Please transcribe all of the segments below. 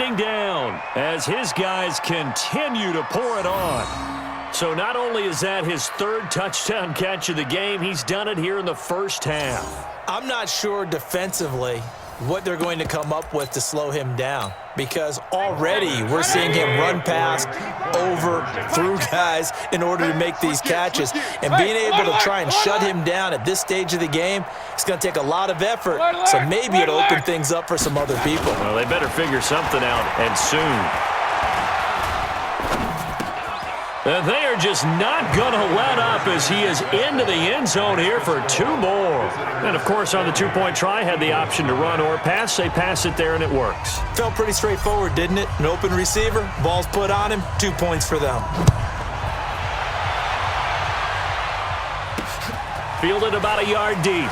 winding down as his guys continue to pour it on. So not only is that his third touchdown catch of the game, he's done it here in the first half. I'm not sure defensively what they're going to come up with to slow him down, because already we're seeing him run past, over, through guys in order to make these catches. And being able to try and shut him down at this stage of the game, it's going to take a lot of effort. So maybe it'll open things up for some other people. Well, they better figure something out, and soon. And they are just not going to let up as he is into the end zone here for 2 more. And, of course, on the two-point try, had the option to run or pass. They pass it there, and it works. Felt pretty straightforward, didn't it? An open receiver, ball's put on him, 2 points for them. Fielded about a yard deep.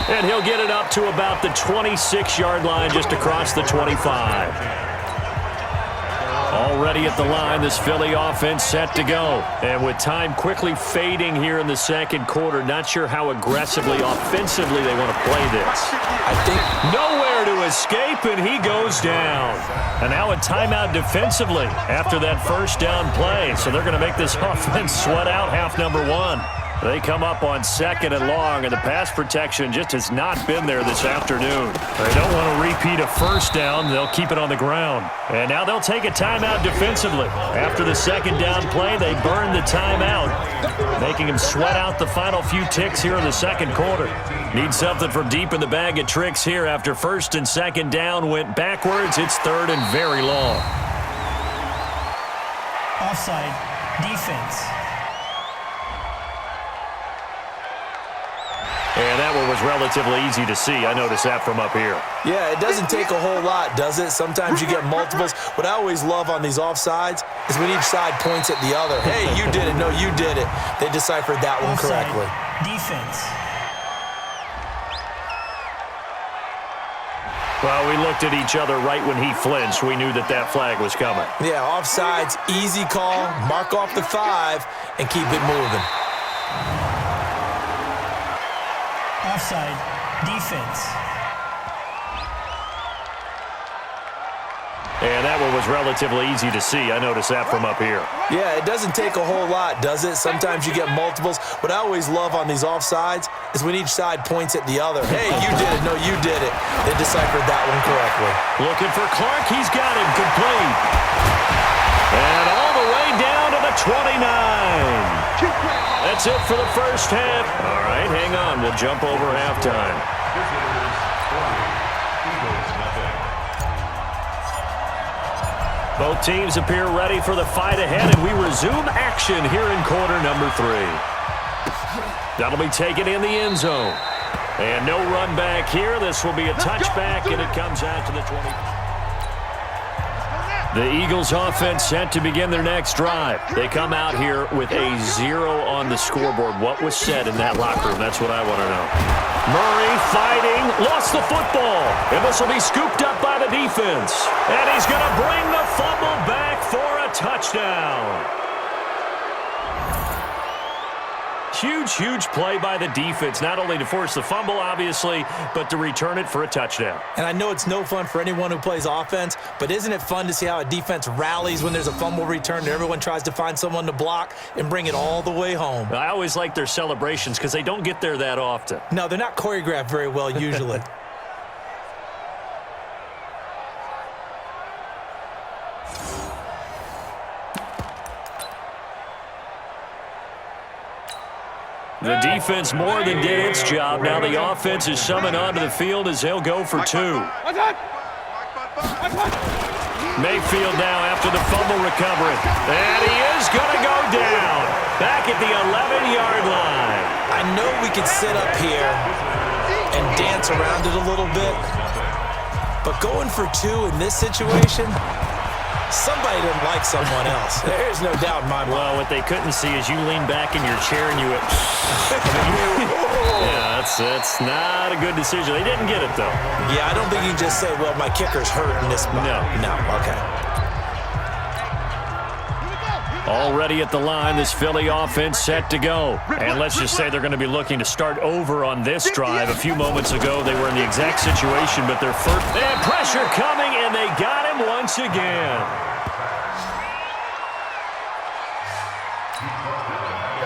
And he'll get it up to about the 26-yard line, just across the 25. Already at the line, this Philly offense set to go. And with time quickly fading here in the second quarter, not sure how aggressively, offensively they want to play this. I think nowhere to escape, and he goes down. And now a timeout defensively after that first down play. So they're going to make this offense sweat out half number 1. They come up on 2nd and long, and the pass protection just has not been there this afternoon. They don't want to repeat a first down. They'll keep it on the ground. And now they'll take a timeout defensively. After the second down play, they burn the timeout, making him sweat out the final few ticks here in the second quarter. Need something from deep in the bag of tricks here after first and second down went backwards. It's 3rd and very long. Offside, defense. And that one was relatively easy to see. I noticed that from up here. Yeah, it doesn't take a whole lot, does it? Sometimes you get multiples. What I always love on these offsides is when each side points at the other. Hey, you did it. No, you did it. They deciphered that one correctly. Defense. Well, we looked at each other right when he flinched. We knew that that flag was coming. Yeah, offsides, easy call, mark off the 5, and keep it moving. Offside, defense. And that one was relatively easy to see. I noticed that from up here. Yeah, it doesn't take a whole lot, does it? Sometimes you get multiples. What I always love on these offsides is when each side points at the other. Hey, you did it. No, you did it. They deciphered that one correctly. Looking for Clark. He's got him complete. And all the way down to the 29. That's it for the first half. All right, hang on. We'll jump over halftime. Both teams appear ready for the fight ahead, and we resume action here in quarter number 3. That'll be taken in the end zone. And no run back here. This will be a touchback, and it comes out to the 20. The Eagles offense set to begin their next drive. They come out here with a 0 on the scoreboard. What was said in that locker room? That's what I want to know. Murray fighting, lost the football. And this will be scooped up by the defense. And he's going to bring the fumble back for a touchdown. Huge, huge play by the defense, not only to force the fumble, obviously, but to return it for a touchdown. And I know it's no fun for anyone who plays offense, but isn't it fun to see how a defense rallies when there's a fumble return and everyone tries to find someone to block and bring it all the way home? I always like their celebrations because they don't get there that often. No, they're not choreographed very well usually. The defense more than did its job. Now the offense is summoned onto the field as they'll go for 2. Mayfield now after the fumble recovery. And he is going to go down. Back at the 11-yard line. I know we could sit up here and dance around it a little bit, but going for 2 in this situation, somebody didn't like someone else. There's no doubt in my mind. Well, what they couldn't see is you lean back in your chair and you went, yeah, that's not a good decision. They didn't get it, though. Yeah, I don't think you can just say, well, my kicker's hurt in this spot. No. No, okay. Already at the line, this Philly offense set to go. And let's just say they're going to be looking to start over on this drive. A few moments ago, they were in the exact situation, but their first... And pressure coming, and they got him once again.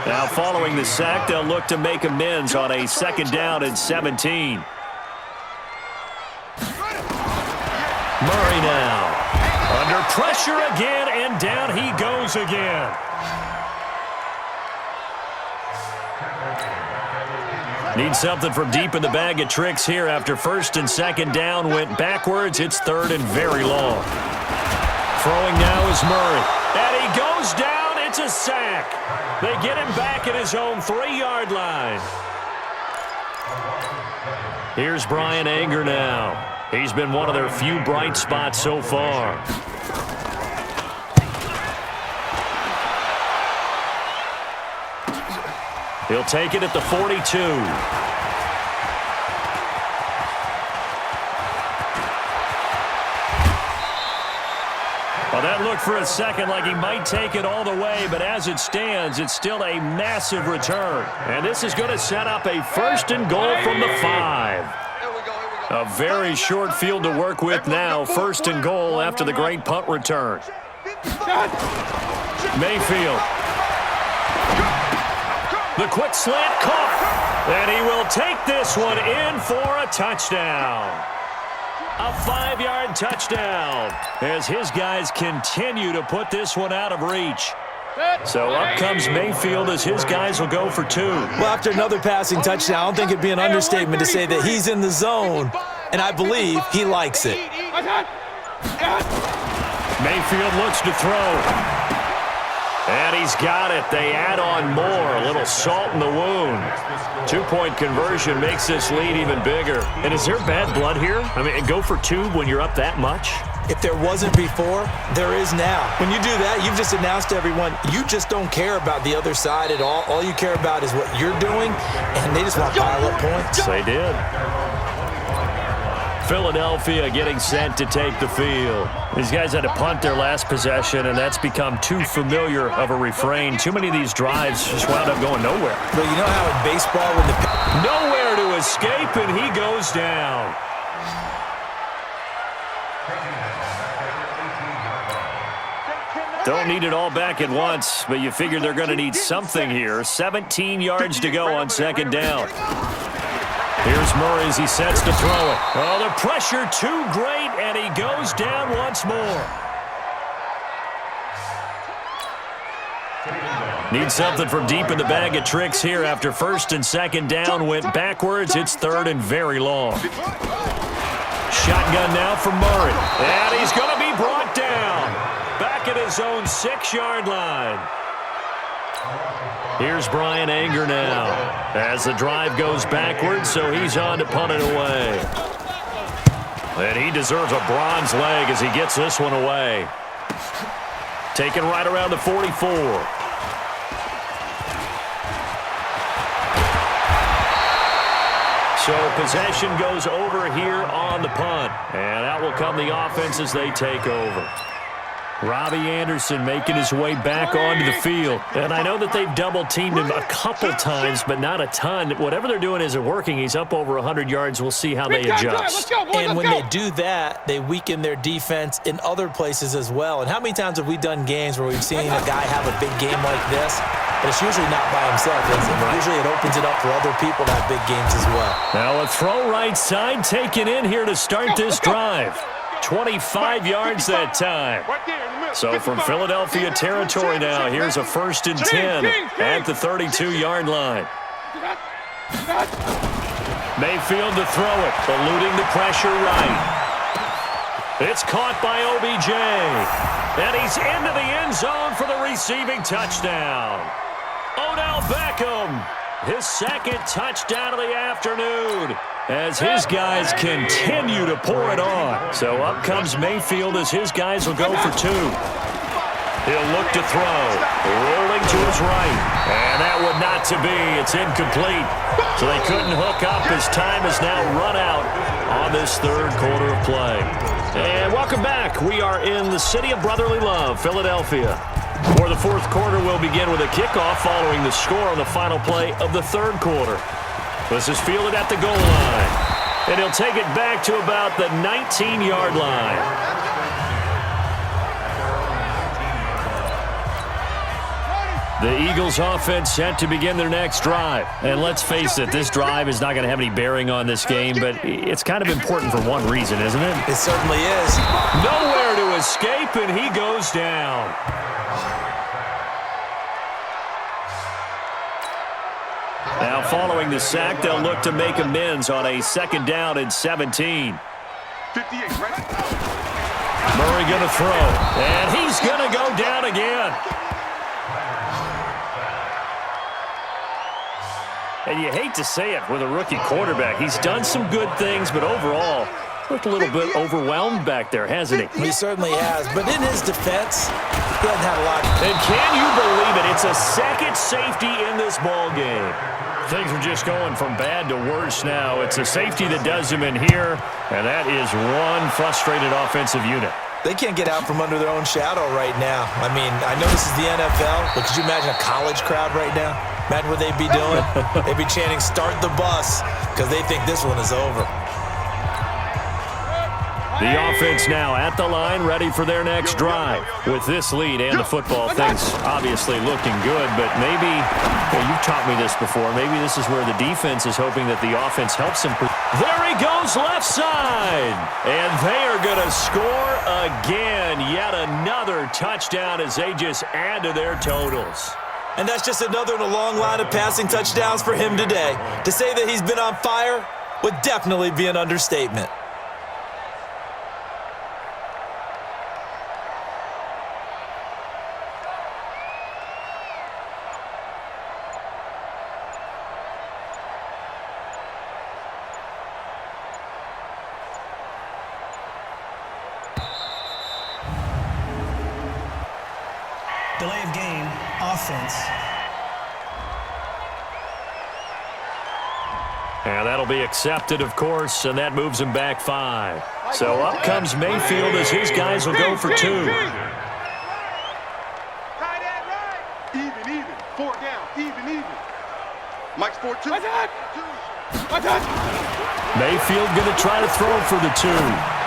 Now, following the sack, they'll look to make amends on a 2nd down and 17. Murray now. Under pressure again, and down he goes again. Need something from deep in the bag of tricks here after 1st and 2nd down went backwards. It's 3rd and very long. Throwing now is Murray. And he goes down. It's a sack. They get him back at his own 3-yard line. Here's Brian Anger now. He's been one of their few bright spots so far. He'll take it at the 42. Well, that looked for a second like he might take it all the way, but as it stands, it's still a massive return. And this is going to set up a 1st and goal from the 5. A very short field to work with now. 1st and goal after the great punt return. Mayfield. The quick slant caught. And he will take this one in for a touchdown. A 5-yard touchdown as his guys continue to put this one out of reach. So up comes Mayfield as his guys will go for 2. Well, after another passing touchdown, I don't think it'd be an understatement to say that he's in the zone, and I believe he likes it. Mayfield looks to throw. And he's got it. They add on more. A little salt in the wound. 2-point conversion makes this lead even bigger. And is there bad blood here? I mean, go for 2 when you're up that much? If there wasn't before, there is now. When you do that, you've just announced to everyone, you just don't care about the other side at all. All you care about is what you're doing, and they just want to pile up points. They did. Philadelphia getting set to take the field. These guys had to punt their last possession, and that's become too familiar of a refrain. Too many of these drives just wound up going nowhere. But you know how in baseball when the... Nowhere to escape, and he goes down. Don't need it all back at once, but you figure they're going to need something here. 17 yards to go on 2nd down. Here's Murray as he sets to throw it. Oh, the pressure too great, and he goes down once more. Need something from deep in the bag of tricks here after 1st and 2nd down went backwards. It's 3rd and very long. Shotgun now for Murray, and he's going to be brought down. Back at his own 6-yard line. Here's Brian Anger now as the drive goes backwards, so he's on to punt it away. And he deserves a bronze leg as he gets this one away. Taken right around the 44. So possession goes over here on the punt. And out will come the offense as they take over. Robbie Anderson making his way back onto the field. And I know that they've double-teamed him a couple times, but not a ton. Whatever they're doing isn't working. He's up over 100 yards. We'll see how they adjust. And when they do that, they weaken their defense in other places as well. And how many times have we done games where we've seen a guy have a big game like this? But it's usually not by himself, is it? Usually it opens it up for other people to have big games as well. Now a throw right side taken in here to start this drive. 25 yards that time. So from Philadelphia territory now, here's a 1st and 10 at the 32-yard line. Mayfield to throw it, eluding the pressure right. It's caught by OBJ. And he's into the end zone for the receiving touchdown. Odell Beckham, his 2nd touchdown of the afternoon, as his guys continue to pour it on. So up comes Mayfield as his guys will go for 2. He'll look to throw, rolling to his right. And that one not to be. It's incomplete. So they couldn't hook up as time is now run out on on this third quarter of play. And welcome back. We are in the city of brotherly love, Philadelphia. For the fourth quarter, we'll begin with a kickoff following the score on the final play of the third quarter. This is fielded at the goal line. And he'll take it back to about the 19-yard line. The Eagles offense set to begin their next drive. And let's face it, this drive is not going to have any bearing on this game, but it's kind of important for one reason, isn't it? It certainly is. Nowhere to escape, and he goes down. Now following the sack, they'll look to make amends on a second down and 17. 58, right? Murray going to throw, and he's going to go down again. And you hate to say it with a rookie quarterback. He's done some good things, but overall, looked a little bit overwhelmed back there, hasn't he? He certainly has, but in his defense, he doesn't have a lot. And can you believe it? It's a second safety in this ball game. Things are just going from bad to worse now. It's a safety that does him in here, and that is one frustrated offensive unit. They can't get out from under their own shadow right now. I mean, I know this is the NFL, but could you imagine a college crowd right now? Imagine what they'd be doing. They'd be chanting, "Start the bus," because they think this one is over. The offense now at the line, ready for their next drive. With this lead and the football, things obviously looking good, but maybe, well, you've taught me this before, maybe this is where the defense is hoping that the offense helps him. There he goes, left side. And they are going to score again. Yet another touchdown as they just add to their totals. And that's just another in a long line of passing touchdowns for him today. To say that he's been on fire would definitely be an understatement. Delay of game, offense. And that'll be accepted, of course, and that moves him back 5. So up comes Mayfield as his guys will go for 2. Even. 4 down. Even. Mike's 4-2. Mayfield going to try to throw for the 2.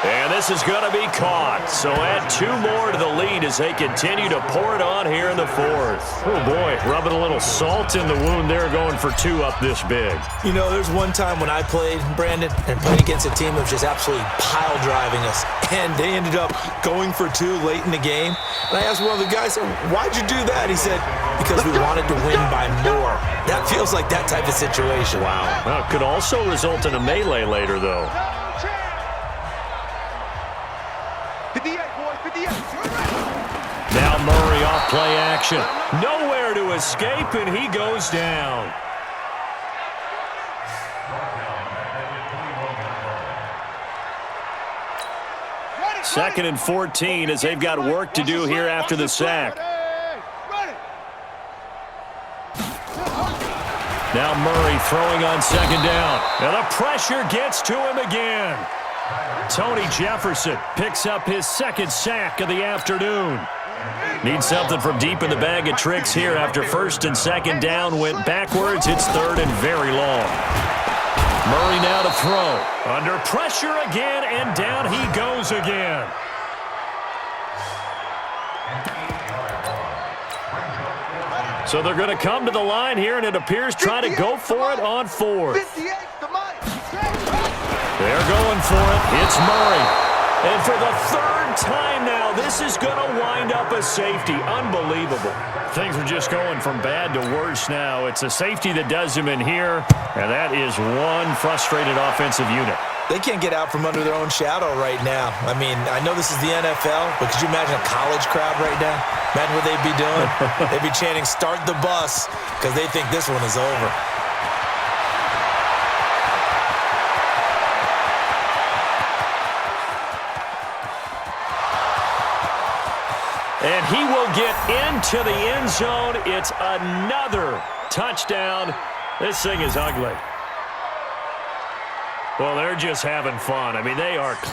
And this is going to be caught. So add 2 more to the lead as they continue to pour it on here in the fourth. Oh, boy, rubbing a little salt in the wound there, going for 2 up this big. You know, there's one time when I played, Brandon, and played against a team that was just absolutely pile driving us. And they ended up going for 2 late in the game. And I asked one of the guys, "Why'd you do that?" He said, "Because we wanted to win by more." That feels like that type of situation. Wow. Well, it could also result in a melee later, though. 58, boys, 58. Now Murray off play action. Nowhere to escape, and he goes down. Second and 14 as they've got work to do here after the sack. Now Murray throwing on second down. And the pressure gets to him again. Tony Jefferson picks up his second sack of the afternoon. Needs something from deep in the bag of tricks here after first and second down went backwards. It's third and very long. Murray now to throw. Under pressure again, and down he goes again. So they're going to come to the line here, and it appears try to go for it on fourth. They're going for it. It's Murray. And for the third time now, this is going to wind up a safety. Unbelievable. Things are just going from bad to worse now. It's a safety that does him in here, and that is one frustrated offensive unit. They can't get out from under their own shadow right now. I mean, I know this is the NFL, but could you imagine a college crowd right now? Imagine what they'd be doing. They'd be chanting, "Start the bus," because they think this one is over. And he will get into the end zone. It's another touchdown. This thing is ugly. Well, they're just having fun. I mean, they are